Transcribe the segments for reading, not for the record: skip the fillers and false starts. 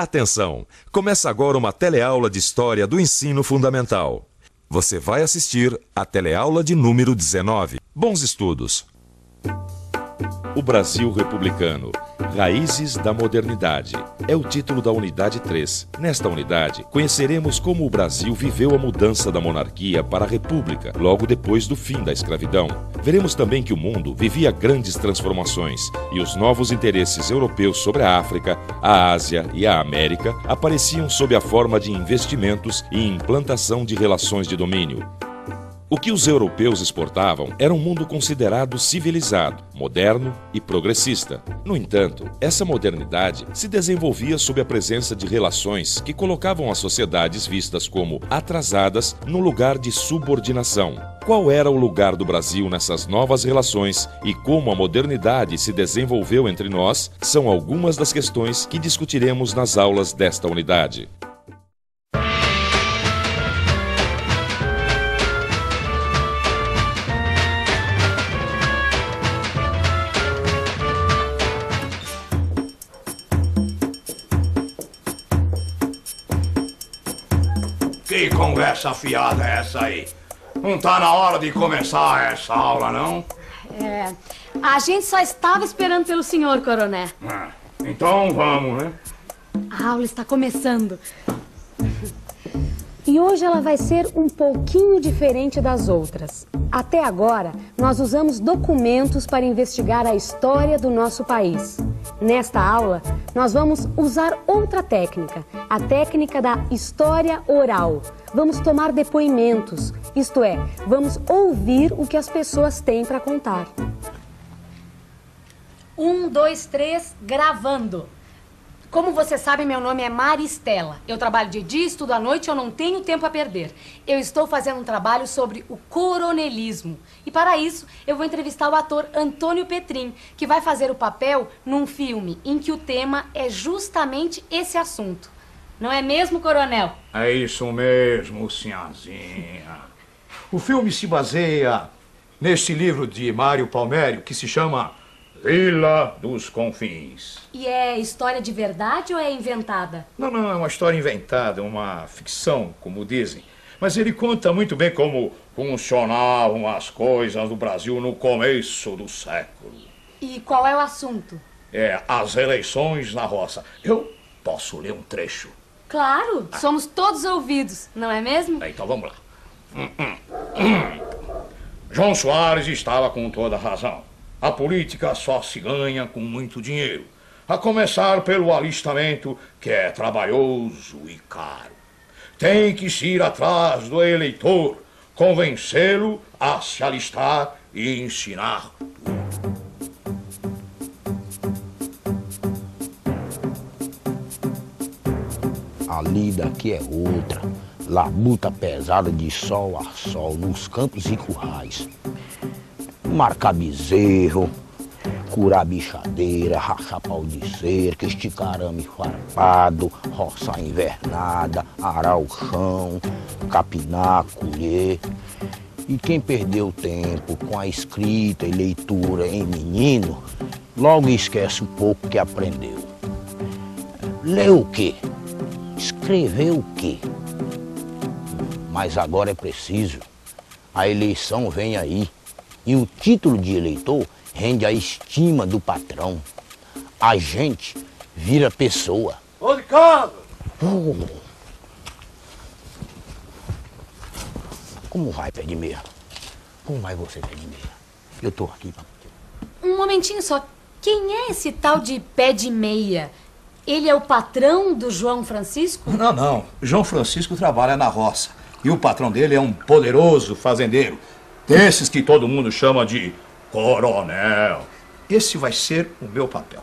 Atenção! Começa agora uma teleaula de História do Ensino Fundamental. Você vai assistir a teleaula de número 19. Bons estudos! O Brasil Republicano, Raízes da Modernidade, é o título da unidade 3. Nesta unidade, conheceremos como o Brasil viveu a mudança da monarquia para a república, logo depois do fim da escravidão. Veremos também que o mundo vivia grandes transformações e os novos interesses europeus sobre a África, a Ásia e a América apareciam sob a forma de investimentos e implantação de relações de domínio. O que os europeus exportavam era um mundo considerado civilizado, moderno e progressista. No entanto, essa modernidade se desenvolvia sob a presença de relações que colocavam as sociedades vistas como atrasadas no lugar de subordinação. Qual era o lugar do Brasil nessas novas relações e como a modernidade se desenvolveu entre nós são algumas das questões que discutiremos nas aulas desta unidade. Que conversa fiada é essa aí? Não tá na hora de começar essa aula, não? A gente só estava esperando pelo senhor, coronel. Então vamos, né? A aula está começando. E hoje ela vai ser um pouquinho diferente das outras. Até agora, nós usamos documentos para investigar a história do nosso país. Nesta aula, nós vamos usar outra técnica, a técnica da história oral. Vamos tomar depoimentos, isto é, vamos ouvir o que as pessoas têm para contar. 1, 2, 3, gravando. Como você sabe, meu nome é Maristela. Eu trabalho de dia, estudo à noite, eu não tenho tempo a perder. Eu estou fazendo um trabalho sobre o coronelismo. E para isso, eu vou entrevistar o ator Antônio Petrin, que vai fazer o papel num filme em que o tema é justamente esse assunto. Não é mesmo, coronel? É isso mesmo, sinhazinha. O filme se baseia neste livro de Mário Palmério que se chama Vila dos Confins. E é história de verdade ou é inventada? Não, é uma história inventada, uma ficção, como dizem. Mas ele conta muito bem como funcionavam as coisas no Brasil no começo do século. E qual é o assunto? As eleições na roça. Eu posso ler um trecho? Claro, somos todos ouvidos, não é mesmo? Então vamos lá. João Soares estava com toda a razão. A política só se ganha com muito dinheiro, a começar pelo alistamento, que é trabalhoso e caro. Tem que se ir atrás do eleitor, convencê-lo a se alistar e ensinar tudo. A lida aqui é outra, labuta pesada de sol a sol, nos campos e currais. Marcar bezerro, curar bichadeira, rachar pau de cerca, esticar arame farpado, roçar invernada, arar o chão, capinar, colher. E quem perdeu tempo com a escrita e leitura em menino, logo esquece um pouco que aprendeu. Ler o quê? Escrever o quê? Mas agora é preciso. A eleição vem aí. E o título de eleitor rende a estima do patrão. A gente vira pessoa. Ô, de casa! Como vai, pé de meia? Como vai você, pé de meia? Eu tô aqui pra... Um momentinho só. Quem é esse tal de pé de meia? Ele é o patrão do João Francisco? Não. João Francisco trabalha na roça. E o patrão dele é um poderoso fazendeiro. Desses que todo mundo chama de coronel. Esse vai ser o meu papel.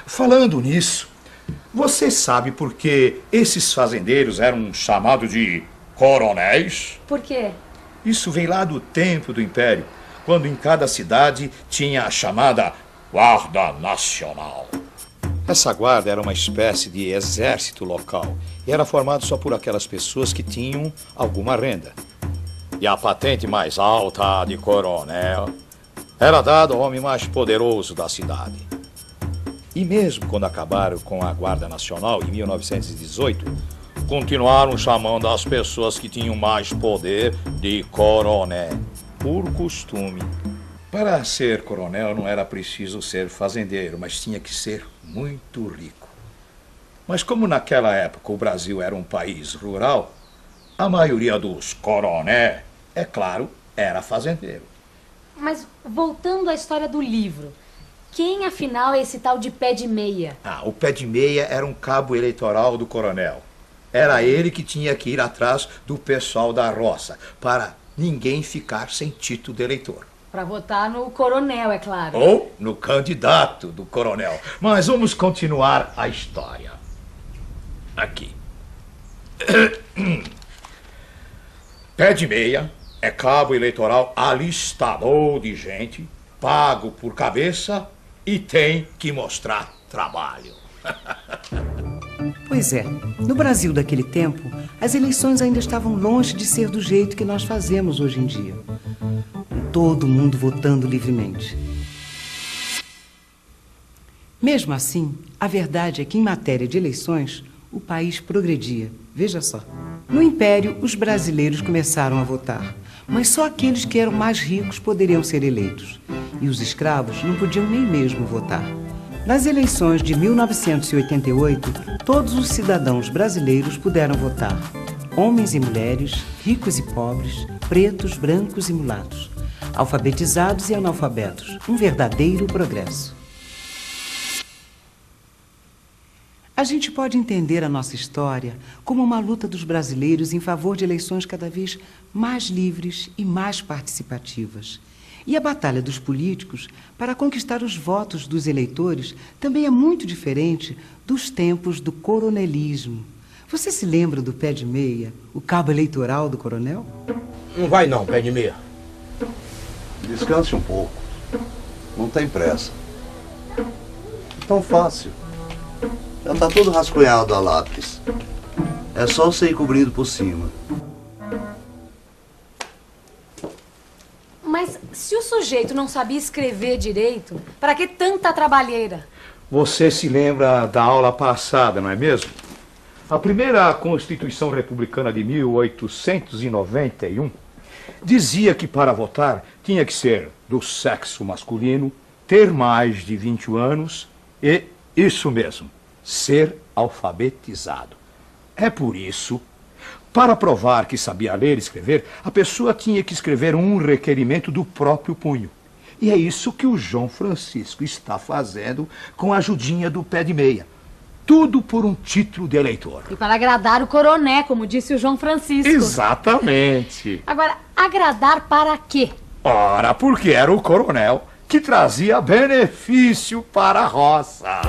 Falando nisso, você sabe por que esses fazendeiros eram chamados de coronéis? Por quê? Isso vem lá do tempo do Império, quando em cada cidade tinha a chamada Guarda Nacional. Essa guarda era uma espécie de exército local e era formado só por aquelas pessoas que tinham alguma renda. E a patente mais alta, a de coronel, era dada ao homem mais poderoso da cidade. E mesmo quando acabaram com a Guarda Nacional, em 1918, continuaram chamando as pessoas que tinham mais poder de coronel, por costume. Para ser coronel não era preciso ser fazendeiro, mas tinha que ser muito rico. Mas como naquela época o Brasil era um país rural, a maioria dos coronéis, é claro, era fazendeiro. Mas voltando à história do livro, quem afinal é esse tal de Pé de Meia? O Pé de Meia era um cabo eleitoral do coronel. Era ele que tinha que ir atrás do pessoal da roça, para ninguém ficar sem título de eleitor. Para votar no coronel, é claro. Ou no candidato do coronel. Mas vamos continuar a história. Aqui. Pé de Meia é cabo eleitoral alistador de gente, pago por cabeça e tem que mostrar trabalho. Pois é, no Brasil daquele tempo, as eleições ainda estavam longe de ser do jeito que nós fazemos hoje em dia. Com todo mundo votando livremente. Mesmo assim, a verdade é que em matéria de eleições, o país progredia. Veja só. No Império, os brasileiros começaram a votar, mas só aqueles que eram mais ricos poderiam ser eleitos. E os escravos não podiam nem mesmo votar. Nas eleições de 1988, todos os cidadãos brasileiros puderam votar. Homens e mulheres, ricos e pobres, pretos, brancos e mulatos, alfabetizados e analfabetos. Um verdadeiro progresso. A gente pode entender a nossa história como uma luta dos brasileiros em favor de eleições cada vez mais livres e mais participativas. E a batalha dos políticos para conquistar os votos dos eleitores também é muito diferente dos tempos do coronelismo. Você se lembra do Pé de Meia, o cabo eleitoral do coronel? Não vai não, Pé de Meia. Descanse um pouco. Não tem pressa. Tão fácil. Já tá todo rascunhado a lápis. É só você ir cobrindo por cima. Mas se o sujeito não sabia escrever direito, para que tanta trabalheira? Você se lembra da aula passada, não é mesmo? A primeira Constituição Republicana de 1891 dizia que para votar tinha que ser do sexo masculino, ter mais de 20 anos e, isso mesmo, ser alfabetizado. É por isso, para provar que sabia ler e escrever, a pessoa tinha que escrever um requerimento do próprio punho. E é isso que o João Francisco está fazendo com a ajudinha do Pé de Meia. Tudo por um título de eleitor. E para agradar o coroné, como disse o João Francisco. Exatamente. Agora, agradar para quê? Ora, porque era o coronel que trazia benefício para a roça.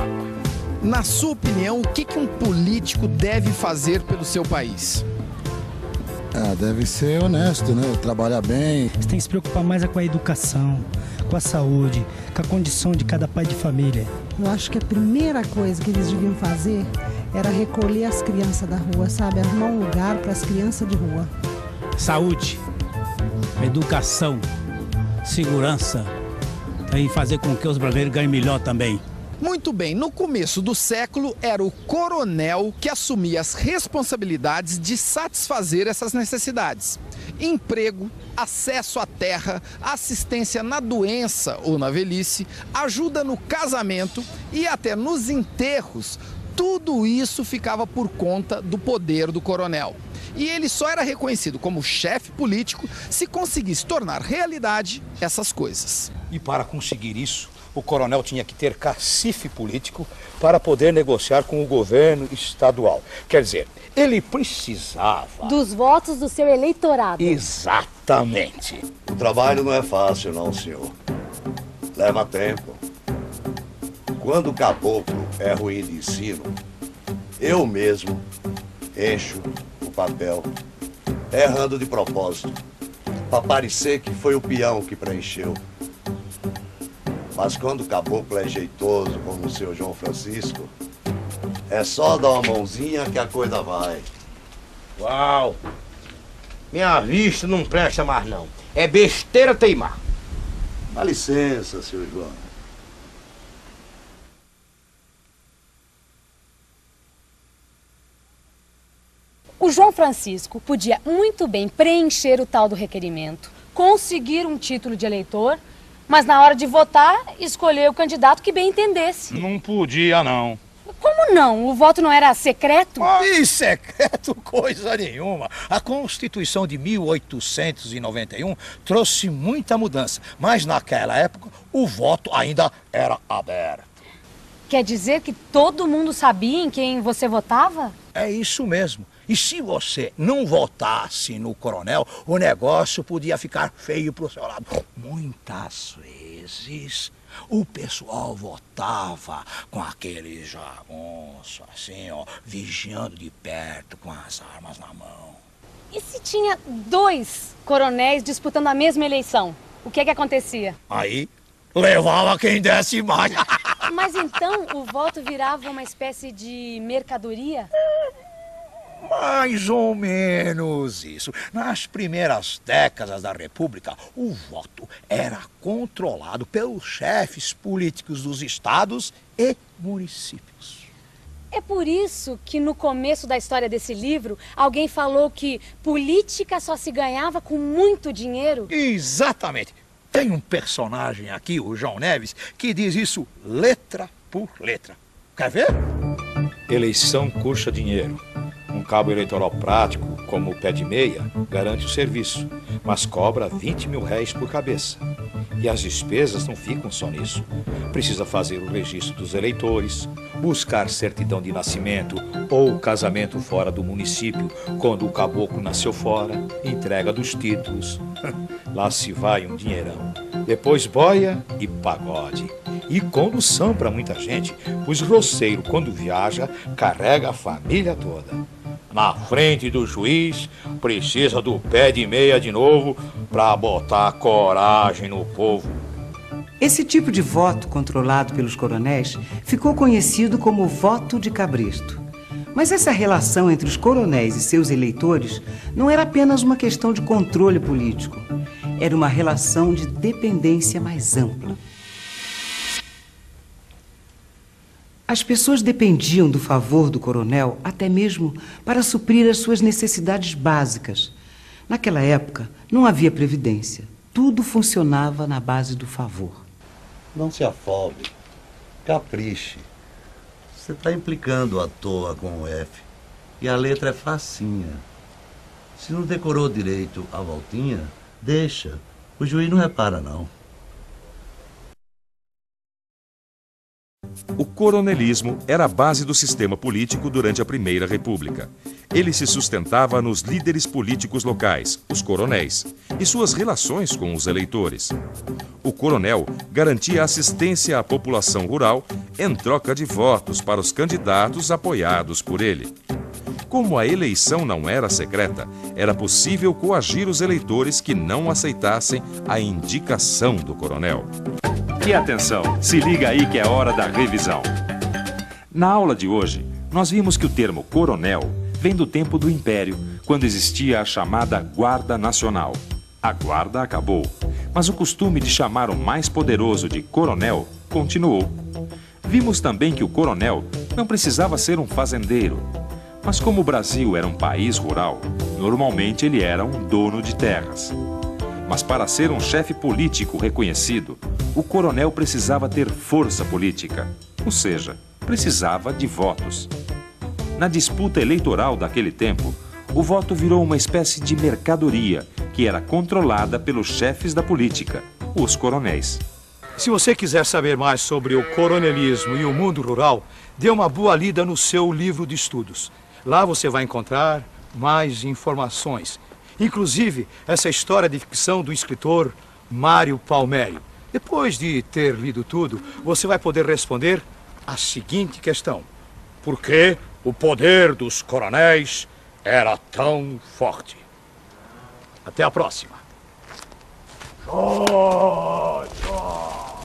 Na sua opinião, o que um político deve fazer pelo seu país? Deve ser honesto, né? Trabalhar bem. Você tem que se preocupar mais com a educação, com a saúde, com a condição de cada pai de família. Eu acho que a primeira coisa que eles deviam fazer era recolher as crianças da rua, sabe? Arrumar um lugar para as crianças de rua. Saúde, educação, segurança e fazer com que os brasileiros ganhem melhor também. Muito bem, no começo do século era o coronel que assumia as responsabilidades de satisfazer essas necessidades. Emprego, acesso à terra, assistência na doença ou na velhice, ajuda no casamento e até nos enterros. Tudo isso ficava por conta do poder do coronel. E ele só era reconhecido como chefe político se conseguisse tornar realidade essas coisas. E para conseguir isso, o coronel tinha que ter cacife político para poder negociar com o governo estadual. Quer dizer, ele precisava... dos votos do seu eleitorado. Exatamente. O trabalho não é fácil, não, senhor. Leva tempo. Quando o caboclo é ruim de ensino, eu mesmo encho o papel, errando de propósito, para parecer que foi o peão que preencheu. Mas quando o caboclo é jeitoso, como o seu João Francisco, é só dar uma mãozinha que a coisa vai. Uau! Minha vista não presta mais não. É besteira teimar. Dá licença, seu João. O João Francisco podia muito bem preencher o tal do requerimento, conseguir um título de eleitor, mas na hora de votar, escolher o candidato que bem entendesse. Não podia, não. Como não? O voto não era secreto? E secreto coisa nenhuma. A Constituição de 1891 trouxe muita mudança, mas naquela época o voto ainda era aberto. Quer dizer que todo mundo sabia em quem você votava? É isso mesmo. E se você não votasse no coronel, o negócio podia ficar feio pro seu lado. Muitas vezes o pessoal votava com aquele jagunço, assim, ó, vigiando de perto com as armas na mão. E se tinha 2 coronéis disputando a mesma eleição? O que acontecia? Aí levava quem desse mais. Mas então o voto virava uma espécie de mercadoria? Mais ou menos isso. Nas primeiras décadas da República, o voto era controlado pelos chefes políticos dos estados e municípios. É por isso que no começo da história desse livro, alguém falou que política só se ganhava com muito dinheiro? Exatamente. Tem um personagem aqui, o João Neves, que diz isso letra por letra. Quer ver? Eleição custa dinheiro. Um cabo eleitoral prático, como o pé de meia, garante o serviço, mas cobra 20 mil réis por cabeça. E as despesas não ficam só nisso. Precisa fazer o registro dos eleitores, buscar certidão de nascimento ou casamento fora do município, quando o caboclo nasceu fora, entrega dos títulos. Lá se vai um dinheirão. Depois boia e pagode. E condução para muita gente, pois roceiro, quando viaja, carrega a família toda. Na frente do juiz, precisa do pé de meia de novo para botar coragem no povo. Esse tipo de voto controlado pelos coronéis ficou conhecido como voto de cabresto. Mas essa relação entre os coronéis e seus eleitores não era apenas uma questão de controle político. Era uma relação de dependência mais ampla. As pessoas dependiam do favor do coronel até mesmo para suprir as suas necessidades básicas. Naquela época, não havia previdência. Tudo funcionava na base do favor. Não se afobe. Capriche. Você está implicando à toa com o F. E a letra é facinha. Se não decorou direito a voltinha, deixa. O juiz não repara, não. O coronelismo era a base do sistema político durante a Primeira República. Ele se sustentava nos líderes políticos locais, os coronéis, e suas relações com os eleitores. O coronel garantia assistência à população rural em troca de votos para os candidatos apoiados por ele. Como a eleição não era secreta, era possível coagir os eleitores que não aceitassem a indicação do coronel. E atenção, se liga aí que é hora da revisão. Na aula de hoje, nós vimos que o termo coronel vem do tempo do Império, quando existia a chamada Guarda Nacional. A guarda acabou, mas o costume de chamar o mais poderoso de coronel continuou. Vimos também que o coronel não precisava ser um fazendeiro, mas como o Brasil era um país rural, normalmente ele era um dono de terras. Mas para ser um chefe político reconhecido, o coronel precisava ter força política, ou seja, precisava de votos. Na disputa eleitoral daquele tempo, o voto virou uma espécie de mercadoria que era controlada pelos chefes da política, os coronéis. Se você quiser saber mais sobre o coronelismo e o mundo rural, dê uma boa lida no seu livro de estudos. Lá você vai encontrar mais informações. Inclusive, essa história de ficção do escritor Mário Palmério. Depois de ter lido tudo, você vai poder responder a seguinte questão: por que o poder dos coronéis era tão forte? Até a próxima. Tchau, tchau.